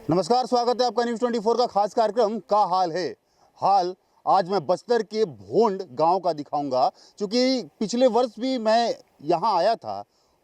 नमस्कार, स्वागत है आपका न्यूज़ 24 का खास कार्यक्रम का हाल है। हाल आज मैं बस्तर के भोंड गांव का दिखाऊंगा, क्योंकि पिछले वर्ष भी मैं यहां आया था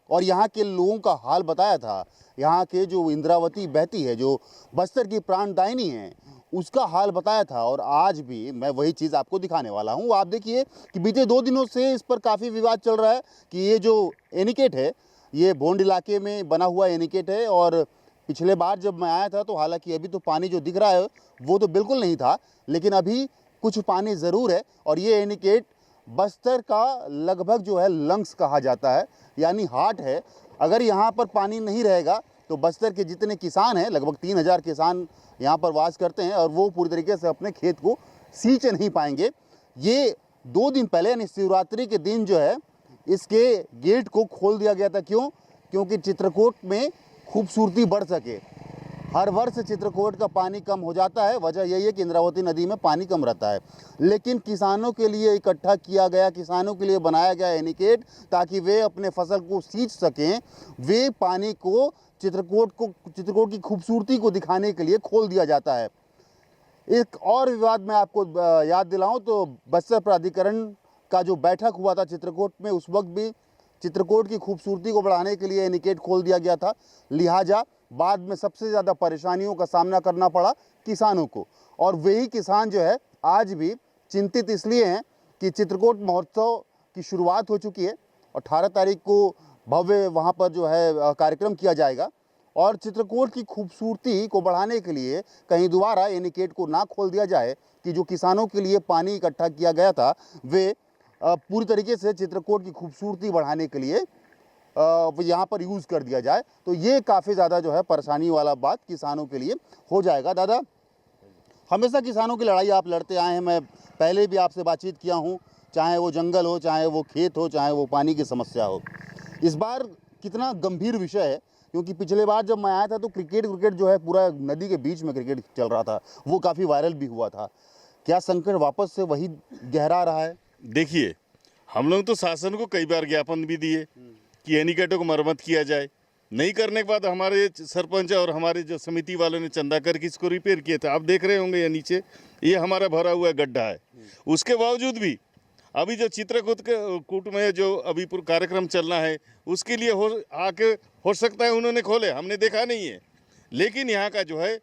और यहां के लोगों का हाल बताया था। यहां के जो इंद्रावती बहती है, जो बस्तर की प्राणदायिनी है, उसका हाल बताया था। और आज भी मैं वही चीज़ आपको दिखाने वाला हूं। आप देखिए कि बीते 2 दिनों से इस पर काफ़ी विवाद चल रहा है कि ये जो एनीकट है, ये भोंड इलाके में बना हुआ एनीकट है। और पिछले बार जब मैं आया था तो हालांकि अभी तो पानी जो दिख रहा है वो तो बिल्कुल नहीं था, लेकिन अभी कुछ पानी ज़रूर है। और ये एनीकट बस्तर का लगभग जो है लंग्स कहा जाता है, यानी हार्ट है। अगर यहाँ पर पानी नहीं रहेगा तो बस्तर के जितने किसान हैं, लगभग 3000 किसान यहाँ पर वास करते हैं, और वो पूरी तरीके से अपने खेत को सींच नहीं पाएंगे। ये 2 दिन पहले यानी शिवरात्रि के दिन जो है इसके गेट को खोल दिया गया था। क्यों? क्योंकि चित्रकूट में खूबसूरती बढ़ सके। हर वर्ष चित्रकूट का पानी कम हो जाता है, वजह यही है कि इंद्रावती नदी में पानी कम रहता है। लेकिन किसानों के लिए इकट्ठा किया गया, किसानों के लिए बनाया गया एनीकट, ताकि वे अपने फसल को सींच सकें, वे पानी को चित्रकूट की खूबसूरती को दिखाने के लिए खोल दिया जाता है। एक और विवाद मैं आपको याद दिलाऊं तो बस्तर प्राधिकरण का जो बैठक हुआ था चित्रकूट में, उस वक्त भी चित्रकूट की खूबसूरती को बढ़ाने के लिए एनीकट खोल दिया गया था। लिहाजा बाद में सबसे ज़्यादा परेशानियों का सामना करना पड़ा किसानों को। और वही किसान जो है आज भी चिंतित इसलिए हैं कि चित्रकूट महोत्सव की शुरुआत हो चुकी है। 18 तारीख को भव्य वहाँ पर जो है कार्यक्रम किया जाएगा। और चित्रकूट की खूबसूरती को बढ़ाने के लिए कहीं दोबारा एनीकट को ना खोल दिया जाए कि जो किसानों के लिए पानी इकट्ठा किया गया था वे पूरी तरीके से चित्रकूट की खूबसूरती बढ़ाने के लिए यहाँ पर यूज़ कर दिया जाए, तो ये काफ़ी ज़्यादा जो है परेशानी वाला बात किसानों के लिए हो जाएगा। दादा, हमेशा किसानों की लड़ाई आप लड़ते आए हैं, मैं पहले भी आपसे बातचीत किया हूँ, चाहे वो जंगल हो, चाहे वो खेत हो, चाहे वो पानी की समस्या हो। इस बार कितना गंभीर विषय है, क्योंकि पिछले बार जब मैं आया था तो क्रिकेट जो है पूरा नदी के बीच में क्रिकेट चल रहा था, वो काफ़ी वायरल भी हुआ था। क्या संकट वापस से वही गहरा रहा है? देखिए, हम लोग तो शासन को कई बार ज्ञापन भी दिए कि एनीकटों को मरम्मत किया जाए। नहीं करने के बाद हमारे सरपंच और हमारे जो समिति वालों ने चंदा करके इसको रिपेयर किए थे। आप देख रहे होंगे ये नीचे ये हमारा भरा हुआ गड्ढा है। उसके बावजूद भी अभी जो चित्रकूट में जो अभी कार्यक्रम चलना है उसके लिए हो सकता है उन्होंने खोले, हमने देखा नहीं है। लेकिन यहाँ का जो है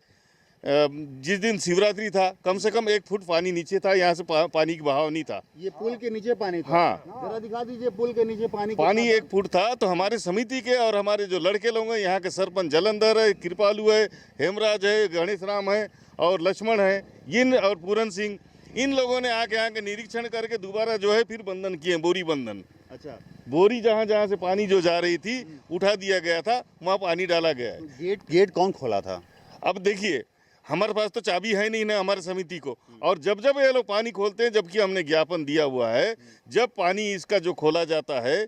जिस दिन शिवरात्रि था कम से कम 1 फुट पानी नीचे था, यहाँ से पानी की बहाव नहीं था। ये पुल के नीचे पानी था? हाँ, जरा दिखा दीजिए पुल के नीचे पानी 1 फुट था। तो हमारे समिति के और हमारे जो लड़के लोग हैं, यहाँ के सरपंच जलंधर है, कृपालू है, हेमराज है, गणेश राम है और लक्ष्मण है, इन और पूरन सिंह, इन लोगों ने आके यहाँ के निरीक्षण करके दोबारा जो है फिर बंधन किए, बोरी बंधन। अच्छा, बोरी जहाँ से पानी जो जा रही थी उठा दिया गया था, वहाँ पानी डाला गया है। तो गेट कौन खोला था? अब देखिए, हमारे पास तो चाबी है नहीं ना हमारे समिति को, और जब ये लोग पानी खोलते हैं, जबकि हमने ज्ञापन दिया हुआ है, जब पानी इसका जो खोला जाता है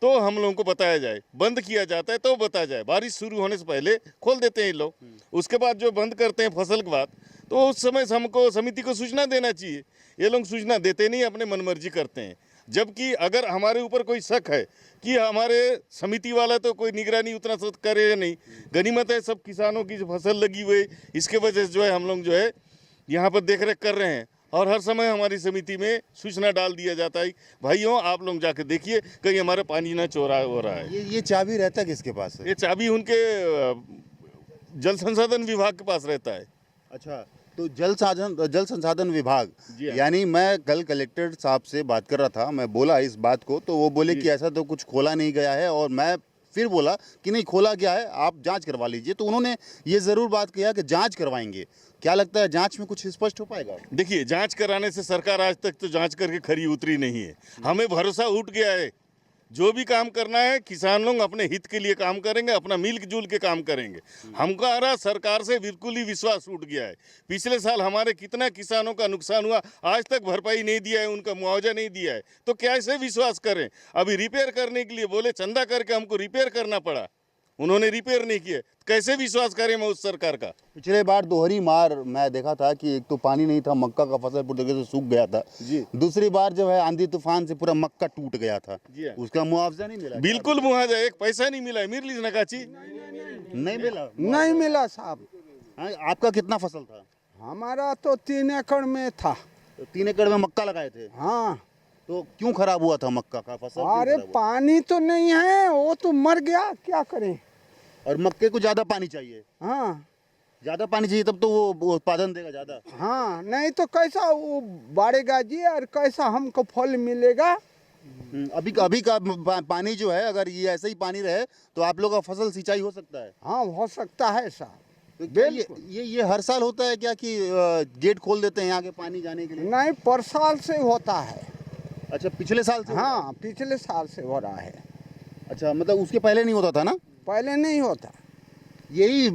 तो हम लोगों को बताया जाए, बंद किया जाता है तो बताया जाए। बारिश शुरू होने से पहले खोल देते हैं ये लोग, उसके बाद जो बंद करते हैं फसल के बाद, तो उस समय हमको समिति को सूचना देना चाहिए। ये लोग सूचना देते नहीं, अपने मनमर्जी करते हैं। जबकि अगर हमारे ऊपर कोई शक है कि हमारे समिति वाला तो कोई निगरानी उतना करे नहीं, गनीमत है सब किसानों की जो फसल लगी हुई, इसके वजह से जो है हम लोग जो है यहाँ पर देख रेख कर रहे हैं। और हर समय हमारी समिति में सूचना डाल दिया जाता है, भाइयों आप लोग जाके देखिए कहीं हमारा पानी ना चोरा हो रहा है। ये चाबी रहता किसके पास है? ये चाबी उनके जल संसाधन विभाग के पास रहता है। अच्छा, तो जल संसाधन विभाग, यानी मैं कल कलेक्टर साहब से बात कर रहा था, मैं बोला इस बात को, तो वो बोले कि ऐसा तो कुछ खोला नहीं गया है। और मैं फिर बोला कि नहीं खोला गया है, आप जांच करवा लीजिए। तो उन्होंने ये ज़रूर बात किया कि जांच करवाएंगे। क्या लगता है जांच में कुछ स्पष्ट हो पाएगा? देखिए, जांच कराने से सरकार आज तक तो जांच करके खरी उतरी नहीं है। हमें भरोसा उठ गया है, जो भी काम करना है किसान लोग अपने हित के लिए काम करेंगे, अपना मिलजुल के काम करेंगे। हमारा सरकार से बिल्कुल ही विश्वास उठ गया है। पिछले साल हमारे कितना किसानों का नुकसान हुआ, आज तक भरपाई नहीं दिया है, उनका मुआवजा नहीं दिया है, तो कैसे विश्वास करें? अभी रिपेयर करने के लिए बोले, चंदा करके हमको रिपेयर करना पड़ा, उन्होंने रिपेयर नहीं किए, कैसे विश्वास करें मैं उस सरकार का? पिछले बार दोहरी मार मैं देखा था कि एक तो पानी नहीं था, मक्का का फसल पूरी तरीके से सूख गया था जी। दूसरी बार जो है आंधी तूफान से पूरा मक्का टूट गया था जी। उसका मुआवजा नहीं मिला? बिल्कुल मुआवजा, 1 पैसा नहीं मिला। मिर्लीज नकाची नहीं मिला? नहीं मिला साहब। हाँ, आपका कितना फसल था? हमारा तो 3 एकड़ में था। तो 3 एकड़ में मक्का लगाए थे, हाँ, तो क्यों खराब हुआ था मक्का का फसल? क्यों अरे खराब हुआ? पानी तो नहीं है, वो तो मर गया, क्या करें। और मक्के को ज्यादा पानी चाहिए, हाँ ज्यादा पानी चाहिए तब तो वो उत्पादन देगा ज्यादा। हाँ, नहीं तो कैसा वो बढ़ेगा जी, और कैसा हमको फल मिलेगा। अभी अभी का पानी जो है, अगर ये ऐसे ही पानी रहे तो आप लोग का फसल सिंचाई हो सकता है? हाँ, हो सकता है साहब। तो क्या बिल्कुल। ये हर साल होता है क्या कि गेट खोल देते हैं यहाँ के पानी जाने के लिए? नहीं, पर साल से होता है। अच्छा, पिछले साल से? हाँ, पिछले साल से हो रहा है, अच्छा, मतलब उसके पहले नहीं होता था ना? पहले नहीं होता। यही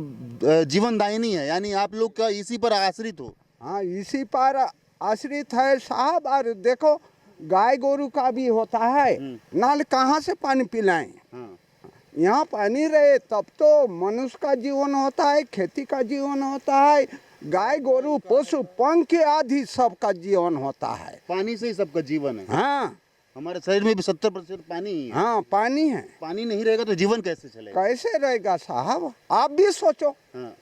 जीवनदायिनी है, यानी आप लोग का इसी पर आश्रित हो? हाँ, इसी पर आश्रित है साहब। और देखो, गाय गोरू का भी होता है, नाल कहाँ से पानी पिलाएं। हाँ। यहाँ पानी रहे तब तो मनुष्य का जीवन होता है, खेती का जीवन होता है, गाय गोरू पशु पंखी आदि सबका जीवन होता है। पानी से ही सबका जीवन है। हाँ हमारे शरीर में भी 70% पानी ही है। हाँ, पानी है। पानी नहीं रहेगा तो जीवन कैसे चलेगा? कैसे रहेगा साहब, आप भी सोचो। हाँ,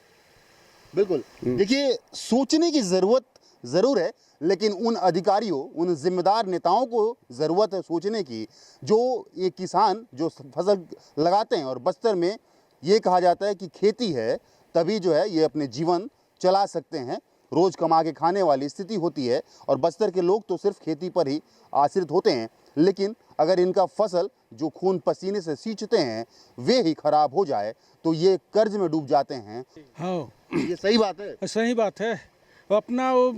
बिल्कुल। देखिए, सोचने की जरूरत जरूर है, लेकिन उन अधिकारियों, उन जिम्मेदार नेताओं को ज़रूरत है सोचने की, जो ये किसान जो फसल लगाते हैं। और बस्तर में ये कहा जाता है कि खेती है तभी जो है ये अपने जीवन चला सकते हैं, रोज़ कमा के खाने वाली स्थिति होती है। और बस्तर के लोग तो सिर्फ खेती पर ही आश्रित होते हैं, लेकिन अगर इनका फसल जो खून पसीने से सींचते हैं वे ही खराब हो जाए तो ये कर्ज में डूब जाते हैं। हाँ, ये सही बात है? सही बात है। अपना वो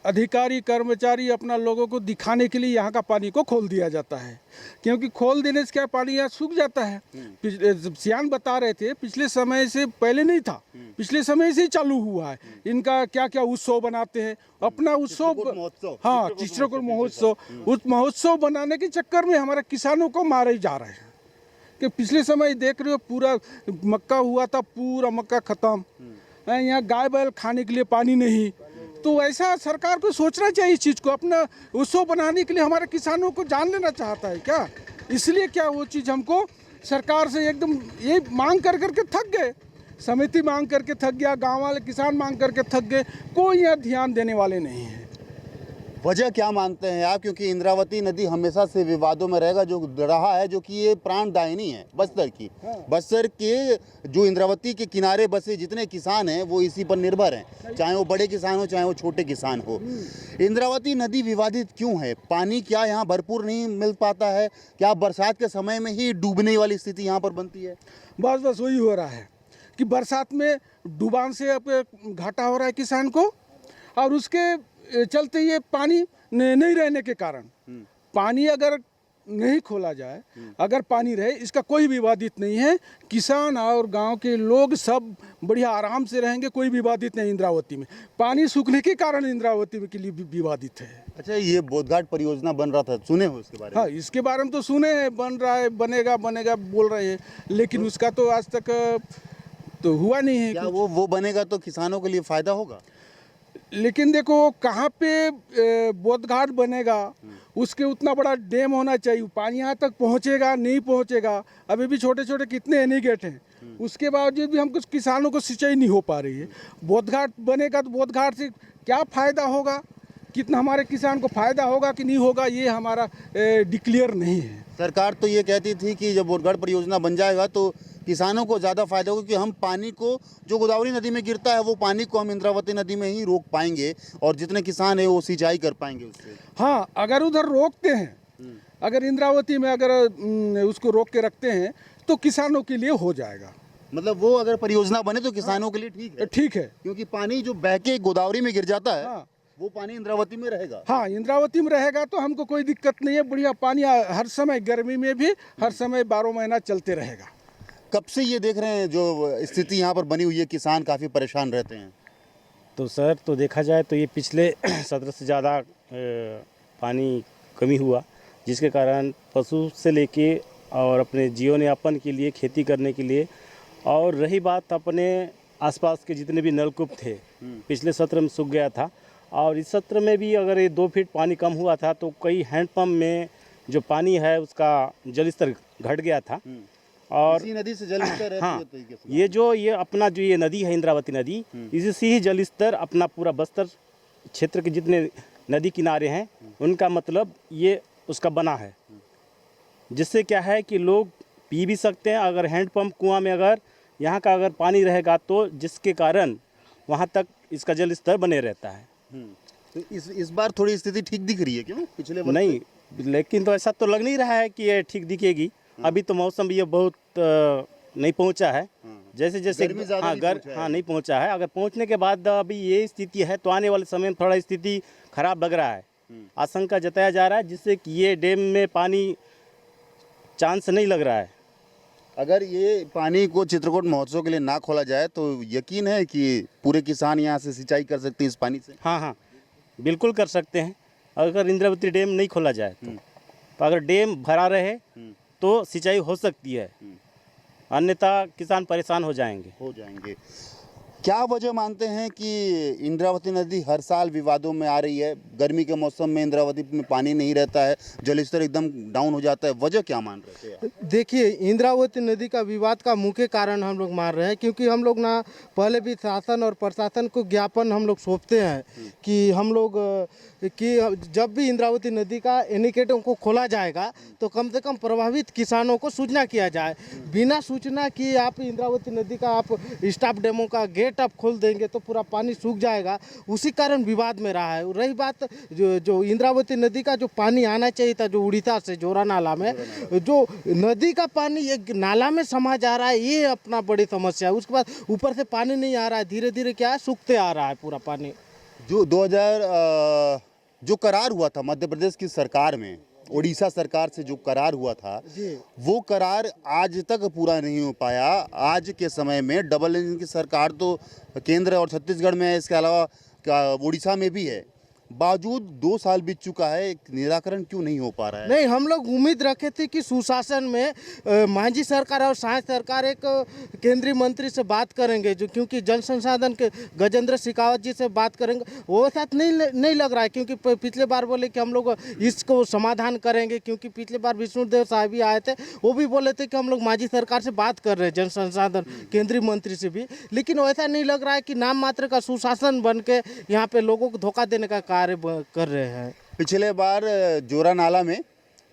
अधिकारी कर्मचारी अपना लोगों को दिखाने के लिए यहाँ का पानी को खोल दिया जाता है, क्योंकि खोल देने से क्या पानी यहाँ सूख जाता है। सियान बता रहे थे पिछले समय से पहले नहीं था, पिछले समय से ही चालू हुआ है। इनका क्या क्या उत्सव बनाते हैं, अपना उत्सव, हाँ चित्रकूट महोत्सव, उस महोत्सव बनाने के चक्कर में हमारे किसानों को मारे जा रहे हैं। कि पिछले समय देख रहे हो, पूरा मक्का हुआ था, पूरा मक्का खत्म, यहाँ गाय बैल खाने के लिए पानी नहीं। तो ऐसा सरकार को सोचना चाहिए इस चीज़ को। अपना उत्सव बनाने के लिए हमारे किसानों को जान लेना चाहता है क्या? इसलिए क्या वो चीज़ हमको सरकार से एकदम ये मांग कर करके थक गए, समिति मांग करके थक गया, गांव वाले किसान मांग करके थक गए, कोई यहाँ ध्यान देने वाले नहीं है। वजह क्या मानते हैं आप? क्योंकि इंद्रावती नदी हमेशा से विवादों में रहेगा, जो रहा है, जो कि ये प्राणदायिनी है बस्तर की। बस्तर के जो इंद्रावती के किनारे बसे जितने किसान हैं वो इसी पर निर्भर हैं, चाहे वो बड़े किसान हो चाहे वो छोटे किसान हो। इंद्रावती नदी विवादित क्यों है? पानी क्या यहाँ भरपूर नहीं मिल पाता है? क्या बरसात के समय में ही डूबने वाली स्थिति यहाँ पर बनती है? बस वही हो रहा है कि बरसात में डुबान से अब घाटा हो रहा है किसान को, और उसके चलते ये पानी नहीं रहने के कारण, पानी अगर नहीं खोला जाए, अगर पानी रहे, इसका कोई विवादित नहीं है। किसान और गांव के लोग सब बढ़िया आराम से रहेंगे, कोई विवादित नहीं। इंद्रावती में पानी सूखने के कारण इंद्रावती के लिए विवादित है। अच्छा, ये बोधघाट परियोजना बन रहा था, सुने हो इसके बारे में? हाँ, इसके बारे में तो सुने हैं, बन रहा है, बनेगा बनेगा बोल रहे हैं, लेकिन उसका तो आज तक तो हुआ नहीं है। क्या वो बनेगा तो किसानों के लिए फायदा होगा? लेकिन देखो कहाँ पे बोधघाट बनेगा, उसके उतना बड़ा डैम होना चाहिए, पानी यहाँ तक पहुँचेगा नहीं पहुँचेगा। अभी भी छोटे छोटे कितने एनीगेट हैं, उसके बावजूद भी हमको किसानों को सिंचाई नहीं हो पा रही है। बोधघाट बनेगा तो बोधघाट से क्या फ़ायदा होगा, कितना हमारे किसान को फ़ायदा होगा कि नहीं होगा, ये हमारा डिक्लेयर नहीं है। सरकार तो ये कहती थी कि जब बोधघाट परियोजना बन जाएगा तो किसानों को ज़्यादा फायदा होगा, क्योंकि हम पानी को जो गोदावरी नदी में गिरता है वो पानी को हम इंद्रावती नदी में ही रोक पाएंगे और जितने किसान है वो सिंचाई कर पाएंगे उससे। हाँ, अगर उधर रोकते हैं, अगर इंद्रावती में अगर उसको रोक के रखते हैं तो किसानों के लिए हो जाएगा। मतलब वो अगर परियोजना बने तो किसानों के लिए ठीक है? ठीक है, क्योंकि पानी जो बह के गोदावरी में गिर जाता है, हाँ, वो पानी इंद्रावती में रहेगा। हाँ, इंद्रावती में रहेगा तो हमको कोई दिक्कत नहीं है। बढ़िया पानी हर समय, गर्मी में भी हर समय 12 महीना चलते रहेगा। कब से ये देख रहे हैं जो स्थिति यहाँ पर बनी हुई है, किसान काफ़ी परेशान रहते हैं? तो सर, तो देखा जाए तो ये पिछले 17 से ज़्यादा पानी कमी हुआ, जिसके कारण पशु से लेके और अपने जीवन यापन के लिए, खेती करने के लिए, और रही बात अपने आसपास के जितने भी नलकूप थे, पिछले सत्र में सूख गया था। और इस सत्र में भी अगर ये 2 फीट पानी कम हुआ था तो कई हैंडपम्प में जो पानी है उसका जल स्तर घट गया था। और इसी नदी से जल स्तर है हाँ, पूरे तरीके से। ये अपना जो ये नदी है इंद्रावती नदी, इसी से ही जल स्तर अपना पूरा बस्तर क्षेत्र के जितने नदी किनारे हैं उनका मतलब ये उसका बना है, जिससे क्या है कि लोग पी भी सकते हैं। अगर हैंडपंप कुआं में अगर यहाँ का अगर पानी रहेगा तो जिसके कारण वहाँ तक इसका जल स्तर बने रहता है। तो इस बार थोड़ी स्थिति ठीक दिख रही है, क्यों पिछले वर्ष नहीं, लेकिन तो ऐसा तो लग नहीं रहा है कि ये ठीक दिखेगी। अभी तो मौसम भी ये बहुत नहीं पहुंचा है, जैसे जैसे गर्मी ज़्यादा हाँ नहीं पहुंचा है। हाँ नहीं पहुंचा है। अगर पहुंचने के बाद अभी ये स्थिति है तो आने वाले समय में थोड़ा स्थिति खराब लग रहा है। आशंका जताया जा रहा है जिससे कि ये डैम में पानी चांस नहीं लग रहा है। अगर ये पानी को चित्रकूट महोत्सव के लिए ना खोला जाए तो यकीन है कि पूरे किसान यहाँ से सिंचाई कर सकते हैं इस पानी से। हाँ हाँ बिल्कुल कर सकते हैं, अगर इंद्रावती डैम नहीं खोला जाए तो अगर डैम भरा रहे तो सिंचाई हो सकती है, अन्यथा किसान परेशान हो जाएंगे। क्या वजह मानते हैं कि इंद्रावती नदी हर साल विवादों में आ रही है? गर्मी के मौसम में इंद्रावती में पानी नहीं रहता है, जलस्तर एकदम डाउन हो जाता है, वजह क्या मान रहे थे? देखिए, इंद्रावती नदी का विवाद का मुख्य कारण हम लोग मान रहे हैं, क्योंकि हम लोग ना पहले भी शासन और प्रशासन को ज्ञापन हम लोग सौंपते हैं कि हम लोग कि जब भी इंद्रावती नदी का एनीकेटों को खोला जाएगा तो कम से कम प्रभावित किसानों को सूचना किया जाए। बिना सूचना कि आप इंद्रावती नदी का आप स्टॉप डैमों का गेट आप खोल देंगे तो पूरा पानी सूख जाएगा, उसी कारण विवाद में रहा है। रही बात जो इंद्रावती नदी का जो पानी आना चाहिए था, जो उड़ीसा से जोरा नाला में जो नदी का पानी एक नाला में समा जा रहा है, ये अपना बड़ी समस्या है। उसके बाद ऊपर से पानी नहीं आ रहा है, धीरे धीरे क्या है सूखते आ रहा है पूरा पानी। जो 2000 जो करार हुआ था मध्य प्रदेश की सरकार में उड़ीसा सरकार से, जो करार हुआ था वो करार आज तक पूरा नहीं हो पाया। आज के समय में डबल इंजन की सरकार तो केंद्र और छत्तीसगढ़ में है, इसके अलावा उड़ीसा में भी है, बावजूद 2 साल बीत चुका है, एक निराकरण क्यों नहीं हो पा रहा है? नहीं, हम लोग उम्मीद रखे थे कि सुशासन में मांझी सरकार और साय सरकार एक केंद्रीय मंत्री से बात करेंगे, जो क्योंकि जल संसाधन के गजेंद्र शेखावत जी से बात करेंगे, वो साथ नहीं लग रहा है। क्योंकि पिछले बार बोले कि हम लोग इसको समाधान करेंगे, क्योंकि पिछले बार विष्णुदेव साहब भी आए थे, वो भी बोले थे कि हम लोग मांझी सरकार से बात कर रहे हैं, जल संसाधन केंद्रीय मंत्री से भी, लेकिन वैसा नहीं लग रहा है कि नाम मात्र का सुशासन बन के यहाँ पे लोगों को धोखा देने का कार्य कर रहे हैं। पिछले बार जोरा नाला में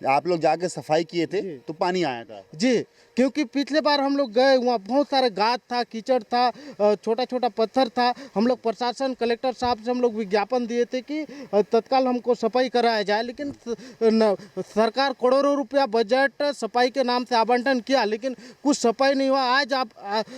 आप लोग जाके सफाई किए थे तो पानी आया था जी, क्योंकि पिछले बार हम लोग गए, वहाँ बहुत सारे गाद था, कीचड़ था, छोटा छोटा पत्थर था। हम लोग प्रशासन कलेक्टर साहब से हम लोग विज्ञापन दिए थे कि तत्काल हमको सफाई कराया जाए, लेकिन सरकार करोड़ों रुपया बजट सफाई के नाम से आवंटन किया, लेकिन कुछ सफाई नहीं हुआ। आज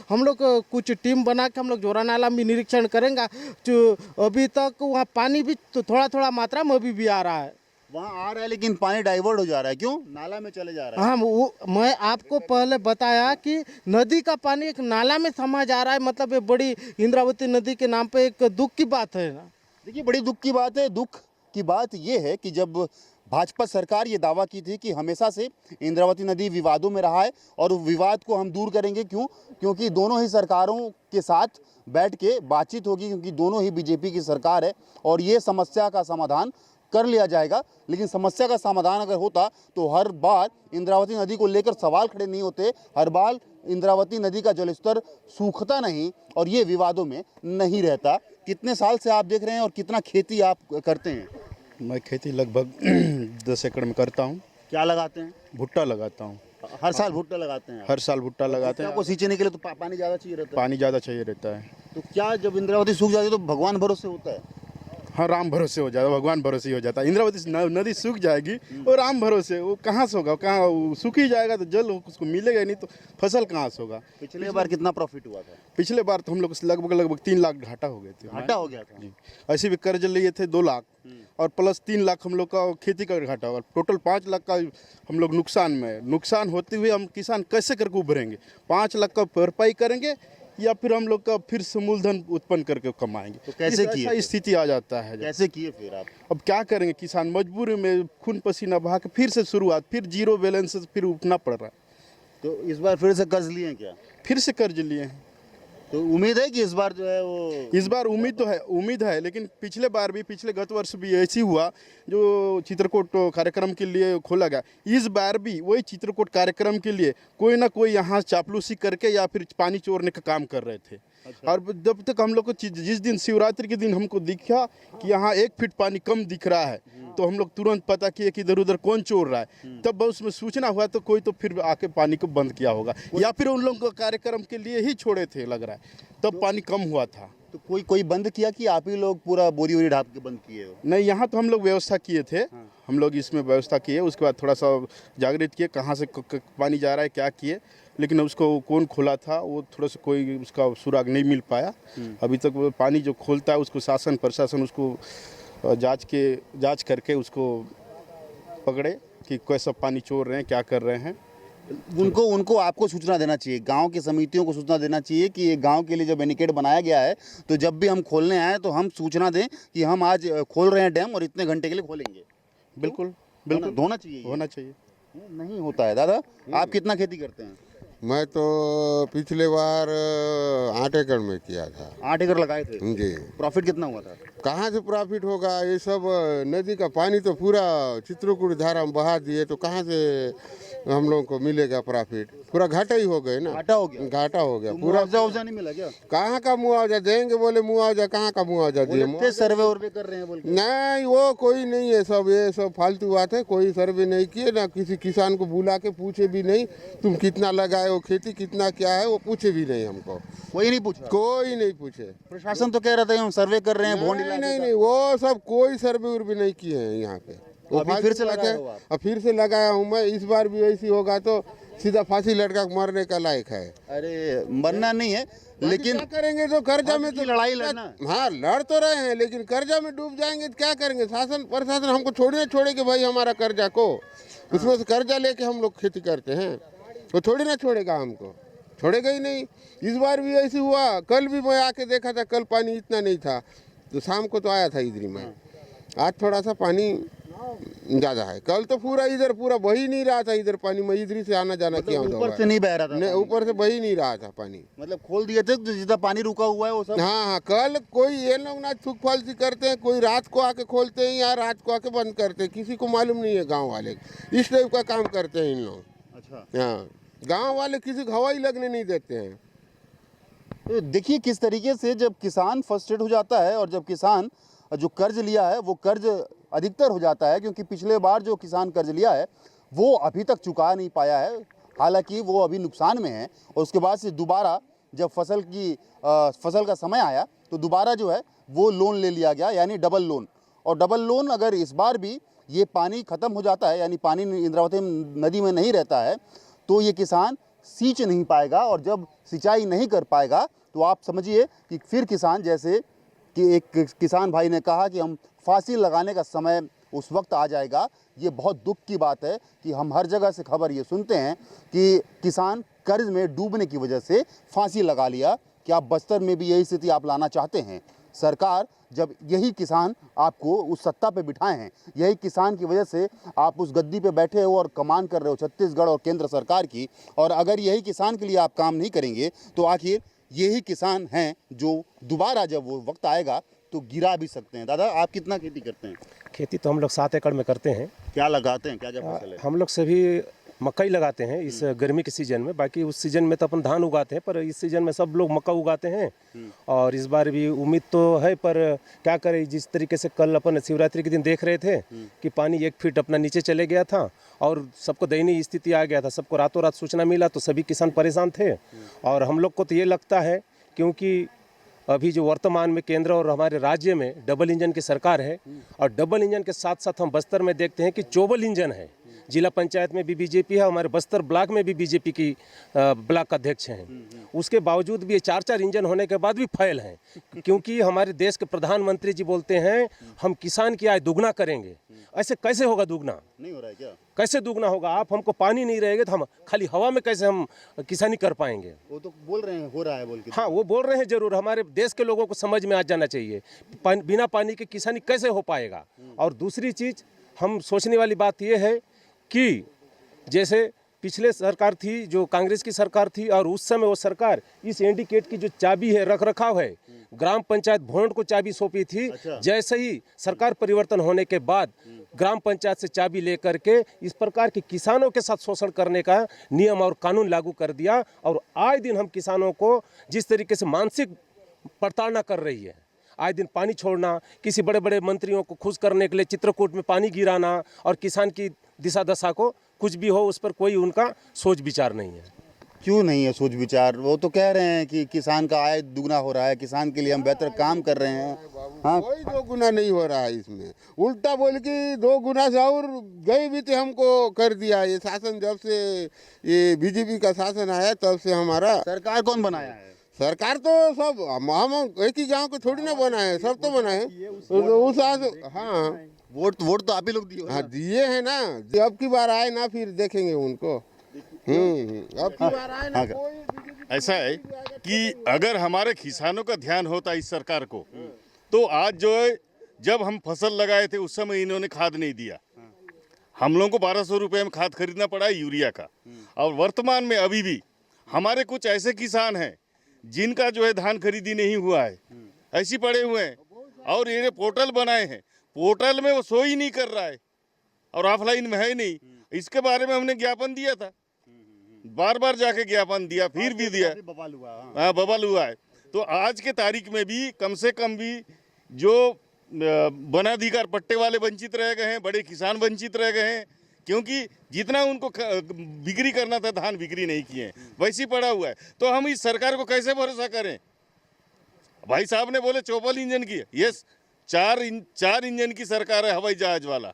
हम लोग कुछ टीम बना के हम लोग जोरा नाला में निरीक्षण करेंगे। जो अभी तक वहाँ पानी भी तो थोड़ा थोड़ा मात्रा में अभी भी आ रहा है, वहाँ आ रहा है, लेकिन पानी डाइवर्ट हो जा रहा है। क्यों? नाला में चले जा रहा है। हाँ, वो मैं आपको पहले बताया कि नदी का पानी एक नाला में समा जा रहा है, मतलब ये बड़ी इंद्रावती नदी के नाम पे एक दुख की बात है ना। देखिए, बड़ी दुख की बात है। दुख की बात ये है कि जब भाजपा सरकार ये दावा की थी कि हमेशा से इंद्रावती नदी विवादों में रहा है और विवाद को हम दूर करेंगे, क्योंकि दोनों ही सरकारों के साथ बैठ के बातचीत होगी, क्योंकि दोनों ही बीजेपी की सरकार है और ये समस्या का समाधान कर लिया जाएगा। लेकिन समस्या का समाधान अगर होता तो हर बार इंद्रावती नदी को लेकर सवाल खड़े नहीं होते, हर बार इंद्रावती नदी का जलस्तर सूखता नहीं और ये विवादों में नहीं रहता। कितने साल से आप देख रहे हैं और कितना खेती आप करते हैं? मैं खेती लगभग 10 एकड़ में करता हूँ। क्या लगाते हैं? भुट्टा लगाता हूँ। हर साल भुट्टा लगाते हैं? हर साल भुट्टा लगाते हैं। आपको सींचने के लिए तो पानी ज़्यादा चाहिए रहता है? पानी ज़्यादा चाहिए रहता है। तो क्या जब इंद्रावती सूख जाती है तो भगवान भरोसे होता है? हाँ, राम भरोसे हो जाता है, भगवान भरोसे ही हो जाता है। इंद्रावती नदी सूख जाएगी और राम भरोसे, वो कहाँ से होगा? कहाँ सूख ही जाएगा तो जल उसको मिलेगा नहीं, तो फसल कहाँ से होगा? पिछले बार कितना प्रॉफिट हुआ था? पिछले बार तो हम लोग लगभग 3 लाख घाटा हो गए थे। घाटा हो गया था? जी, ऐसे भी कर्ज लिए थे 2 लाख और प्लस 3 लाख हम लोग का खेती का घाटा होगा, टोटल 5 लाख का हम लोग नुकसान में। नुकसान होते हुए हम किसान कैसे करके उभरेंगे? 5 लाख का भरपाई करेंगे या फिर हम लोग का फिर से मूलधन उत्पन्न करके कमाएंगे? तो कैसे किए? ऐसा स्थिति आ जाता है। कैसे किए फिर आप? अब क्या करेंगे? किसान मजबूरी में खून पसीना बहा के फिर से शुरुआत, फिर जीरो बैलेंस से फिर उठना पड़ रहा है। तो इस बार फिर से कर्ज लिए क्या? फिर से कर्ज लिए हैं। तो उम्मीद है कि इस बार जो है वो इस बार उम्मीद है, लेकिन पिछले गत वर्ष भी ऐसी हुआ जो चित्रकूट कार्यक्रम के लिए खोला गया। इस बार भी वही चित्रकूट कार्यक्रम के लिए कोई ना कोई यहाँ चापलूसी करके या फिर पानी चोरने का काम कर रहे थे। और जब तक हम लोग को जिस दिन शिवरात्रि के दिन हमको दिखा कि यहाँ 1 फीट पानी कम दिख रहा है, तो हम लोग तुरंत पता किए कि इधर उधर कौन चोर रहा है। तब उसमें सूचना हुआ तो कोई तो फिर आके पानी को बंद किया होगा, या फिर उन लोगों को कार्यक्रम के लिए ही छोड़े थे लग रहा है, तब पानी कम हुआ था। तो कोई बंद किया कि आप ही लोग पूरा बोरी वोरी ढाप के बंद किए हो? नहीं, यहाँ तो हम लोग व्यवस्था किए थे। हम लोग इसमें व्यवस्था किए, उसके बाद थोड़ा सा जागृत किए कहाँ से पानी जा रहा है क्या किए, लेकिन उसको कौन खोला था वो थोड़ा सा कोई उसका सुराग नहीं मिल पाया अभी तक। वो पानी जो खोलता है उसको शासन प्रशासन उसको जांच करके उसको पकड़े कि कैसा पानी चोर रहे हैं, क्या कर रहे हैं। उनको आपको सूचना देना चाहिए, गांव की समितियों को सूचना देना चाहिए कि ये गांव के लिए जब बैरिकेड बनाया गया है तो जब भी हम खोलने आए तो हम सूचना दें कि हम आज खोल रहे हैं डैम और इतने घंटे के लिए खोलेंगे। बिल्कुल होना चाहिए, होना चाहिए। नहीं होता है। दादा, आप कितना खेती करते हैं? मैं तो पिछले बार 8 एकड़ में किया था। 8 एकड़ लगाए थे जी। प्रॉफिट कितना हुआ था? कहाँ से प्रॉफिट होगा? ये सब नदी का पानी तो पूरा चित्रकूट धारा में बहा दिए, तो कहाँ से हम लोगों को मिलेगा प्रॉफिट? पूरा घाटा ही हो गए ना। घाटा हो गया? घाटा हो गया तो पूरा। मुआवजा नहीं मिला क्या? कहाँ का मुआवजा देंगे? बोले मुआवजा, कहाँ का मुआवजा दिए? सर्वे वर्वे कर रहे हैं बोल के। नहीं, वो कोई नहीं है, सब ये सब फालतू बात है। कोई सर्वे नहीं किए ना, किसी किसान को बुला के पूछे भी नहीं तुम कितना लगाए हो, खेती कितना क्या है, वो पूछे भी नहीं हमको। कोई नहीं पूछा? कोई नहीं पूछे। प्रशासन तो कह रहा था हम सर्वे कर रहे हैं भोंड इलाके नहीं का। नहीं, वो सब कोई सर्वे उर्वे नहीं किए हैं यहाँ पे। वो अभी फिर से लगाए हो आप? अब फिर से लगाया हूँ मैं। इस बार भी ऐसी होगा तो सीधा फांसी लटका के मरने का लायक है। अरे मरना नहीं है, लेकिन क्या करेंगे? तो कर्जा में तो लड़ाई लड़ना। हाँ, लड़ तो रहे हैं, लेकिन कर्जा में डूब जाएंगे तो क्या करेंगे? शासन प्रशासन हमको छोड़ने छोड़ेगा भाई हमारा कर्जा को, उसमें से कर्जा लेके हम लोग खेती करते हैं, वो थोड़ी ना छोड़ेगा हमको, छोड़ेगा ही नहीं। इस बार भी ऐसे हुआ। कल भी मैं आके देखा था, कल पानी इतना नहीं था, तो शाम को तो आया था इधर ही मैं। आज थोड़ा सा पानी ज़्यादा है। कल तो पूरा बह ही नहीं रहा था इधर पानी। मैं इधर से आना जाना किया हूँ। ऊपर से नहीं बह रहा था? नहीं, ऊपर से बह ही नहीं रहा था पानी। मतलब खोल दिए थे तो जितना पानी रुका हुआ है वो सब? हाँ हाँ, कल कोई ये लोग ना थूक फालसी करते हैं, कोई रात को आके खोलते हैं या रात को आके बंद करते हैं, किसी को मालूम नहीं है। गाँव वाले इस टाइप का काम करते हैं इन लोग। अच्छा। हाँ, गाँव वाले किसी को हवा ही लगने नहीं देते हैं। तो देखिए किस तरीके से जब किसान फ्रस्ट्रेट हो जाता है और जब किसान जो कर्ज लिया है वो कर्ज अधिकतर हो जाता है, क्योंकि पिछले बार जो किसान कर्ज लिया है वो अभी तक चुका नहीं पाया है, हालांकि वो अभी नुकसान में है। और उसके बाद से दोबारा जब फसल का समय आया तो दोबारा जो है वो लोन ले लिया गया, यानी डबल लोन। और डबल लोन अगर इस बार भी ये पानी ख़त्म हो जाता है, यानी पानी इंद्रावती नदी में नहीं रहता है, तो ये किसान सींच नहीं पाएगा। और जब सिंचाई नहीं कर पाएगा तो आप समझिए कि फिर किसान, जैसे कि एक किसान भाई ने कहा कि हम फांसी लगाने का समय उस वक्त आ जाएगा। ये बहुत दुख की बात है कि हम हर जगह से खबर ये सुनते हैं कि किसान कर्ज में डूबने की वजह से फांसी लगा लिया। क्या आप बस्तर में भी यही स्थिति आप लाना चाहते हैं? सरकार, जब यही किसान आपको उस सत्ता पे बिठाए हैं, यही किसान की वजह से आप उस गद्दी पे बैठे हो और कमान कर रहे हो छत्तीसगढ़ और केंद्र सरकार की, और अगर यही किसान के लिए आप काम नहीं करेंगे तो आखिर यही किसान हैं जो दोबारा जब वो वक्त आएगा तो गिरा भी सकते हैं। दादा, आप कितना खेती करते हैं? खेती तो हम लोग 7 एकड़ में करते हैं। क्या लगाते हैं, क्या क्या फसल है? हम लोग सभी मकई लगाते हैं इस गर्मी के सीजन में। बाकी उस सीजन में तो अपन धान उगाते हैं, पर इस सीजन में सब लोग मक्का उगाते हैं। और इस बार भी उम्मीद तो है, पर क्या करें, जिस तरीके से कल अपन शिवरात्रि के दिन देख रहे थे कि पानी 1 फीट अपना नीचे चले गया था और सबको दयनीय स्थिति आ गया था, सबको रातों रात सूचना मिला तो सभी किसान परेशान थे। और हम लोग को तो ये लगता है, क्योंकि अभी जो वर्तमान में केंद्र और हमारे राज्य में डबल इंजन की सरकार है, और डबल इंजन के साथ साथ हम बस्तर में देखते हैं कि चौबल इंजन है। जिला पंचायत में भी बीजेपी है, हमारे बस्तर ब्लॉक में भी बीजेपी की ब्लॉक अध्यक्ष हैं। उसके बावजूद भी ये 4-4 इंजन होने के बाद भी फेल हैं, क्योंकि हमारे देश के प्रधानमंत्री जी बोलते हैं हम किसान की आय दुगना करेंगे। ऐसे कैसे होगा दुगना? नहीं हो रहा है क्या? कैसे दुगना होगा? आप हमको पानी नहीं रहेगा तो हम खाली हवा में कैसे हम किसानी कर पाएंगे? वो तो बोल रहे हैं हो रहा है बोल के। हाँ, वो बोल रहे हैं जरूर। हमारे देश के लोगों को समझ में आ जाना चाहिए बिना पानी के किसानी कैसे हो पाएगा। और दूसरी चीज़ हम सोचने वाली बात यह है कि जैसे पिछले सरकार थी जो कांग्रेस की सरकार थी, और उस समय वो सरकार इस इंडिकेट की जो चाबी है, रख रखाव है, ग्राम पंचायत भोंड को चाबी सौंपी थी। जैसे ही सरकार परिवर्तन होने के बाद ग्राम पंचायत से चाबी लेकर के इस प्रकार के किसानों के साथ शोषण करने का नियम और कानून लागू कर दिया। और आए दिन हम किसानों को जिस तरीके से मानसिक प्रताड़ना कर रही है, आए दिन पानी छोड़ना, किसी बड़े बड़े मंत्रियों को खुश करने के लिए चित्रकूट में पानी गिराना, और किसान की दिशा दशा को कुछ भी हो उस पर कोई उनका सोच विचार नहीं है। क्यों नहीं है सोच विचार? वो तो कह रहे हैं कि किसान का आय दुगना हो रहा है, किसान के लिए हम बेहतर काम कर रहे हैं। हाँ, कोई 2 गुना नहीं हो रहा है इसमें, उल्टा बोल के 2 गुना से और गई भी हमको कर दिया। ये शासन जब से ये बीजेपी का शासन आया तब से हमारा सरकार कौन बनाया है? सरकार तो सब हम एक ही गांव को थोड़ी ना बनाए, सब तो बनाए उस हाँ वोट तो आप ही लोग दिए हो ना? हाँ दिए हैं ना। अब की बार आए ना फिर देखेंगे उनको। अब की बार आए ना कोई। ऐसा है कि अगर हमारे किसानों का ध्यान होता इस सरकार को, तो आज जो है, जब हम फसल लगाए थे उस समय इन्होंने खाद नहीं दिया, हम लोगों को 1200 रुपये में खाद खरीदना पड़ा है यूरिया का। और वर्तमान में अभी भी हमारे कुछ ऐसे किसान हैं जिनका जो है धान खरीदी नहीं हुआ है, ऐसे पड़े हुए हैं। और ये पोर्टल बनाए हैं, पोर्टल में वो सो ही नहीं कर रहा है और ऑफलाइन में है नहीं। इसके बारे में हमने ज्ञापन दिया था, बार बार जाके ज्ञापन दिया, फिर भी दिया, हाँ बबल हुआ है। तो आज के तारीख में भी कम से कम भी जो वनाधिकार पट्टे वाले वंचित रह गए हैं, बड़े किसान वंचित रह गए हैं, क्योंकि जितना उनको बिक्री करना था धान बिक्री नहीं किए, वैसे ही पड़ा हुआ है। तो हम इस सरकार को कैसे भरोसा करें? भाई साहब ने बोले 54 इंजन की, यस 4 इंजन की सरकार है हवाई जहाज वाला,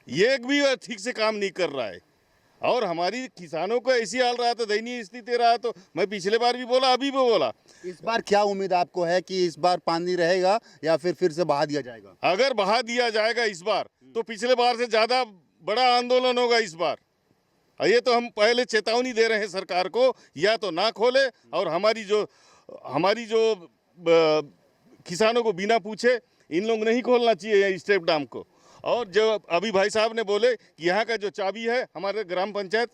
ये भी ठीक से काम नहीं कर रहा है। और हमारी किसानों को ऐसी हाल रहा था, दयनीय स्थिति रहा। तो मैं पिछले बार भी बोला, अभी भी बोला, इस बार क्या उम्मीद आपको है कि इस बार पानी रहेगा या फिर से बहा दिया जाएगा? अगर बहा दिया जाएगा इस बार तो पिछले बार से ज़्यादा बड़ा आंदोलन होगा इस बार। ये तो हम पहले चेतावनी दे रहे हैं सरकार को, या तो ना खोले, और हमारी जो किसानों को बिना पूछे इन लोग नहीं खोलना चाहिए स्टेप डैम को। और जो अभी भाई साहब ने बोले कि यहाँ का जो चाबी है हमारे ग्राम पंचायत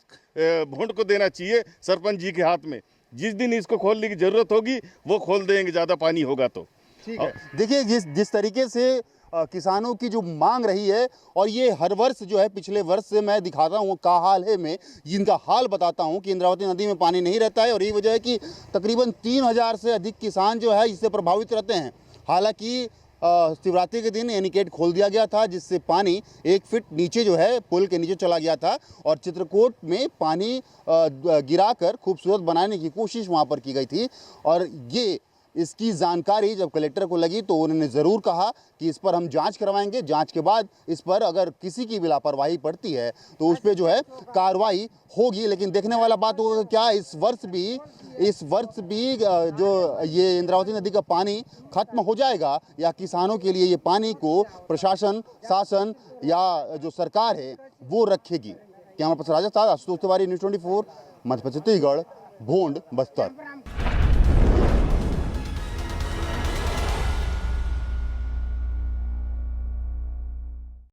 भोंड को देना चाहिए, सरपंच जी के हाथ में। जिस दिन इसको खोलने की ज़रूरत होगी वो खोल देंगे, ज़्यादा पानी होगा तो। ठीक है, देखिए जिस तरीके से किसानों की जो मांग रही है, और ये हर वर्ष जो है, पिछले वर्ष से मैं दिखाता हूँ का हाल है में जिनका हाल बताता हूँ कि इंद्रावती नदी में पानी नहीं रहता है। और यही वजह है कि तकरीबन 3000 से अधिक किसान जो है इससे प्रभावित रहते हैं। हालांकि शिवरात्रि के दिन एनिकेट खोल दिया गया था, जिससे पानी 1 फीट नीचे जो है पुल के नीचे चला गया था, और चित्रकूट में पानी गिराकर खूबसूरत बनाने की कोशिश वहाँ पर की गई थी। और इसकी जानकारी जब कलेक्टर को लगी तो उन्होंने ज़रूर कहा कि इस पर हम जांच करवाएंगे, जांच के बाद इस पर अगर किसी की भी लापरवाही पड़ती है तो उस पर जो है कार्रवाई होगी। लेकिन देखने वाला बात होगा क्या इस वर्ष भी जो ये इंद्रावती नदी का पानी खत्म हो जाएगा, या किसानों के लिए ये पानी को प्रशासन, शासन या जो सरकार है वो रखेगी। कैमरा पर्सन राजा साथ आशुतोष तिवारी, न्यूज़ 24, मध्य प्रदेश, छत्तीसगढ़, भोंड, बस्तर।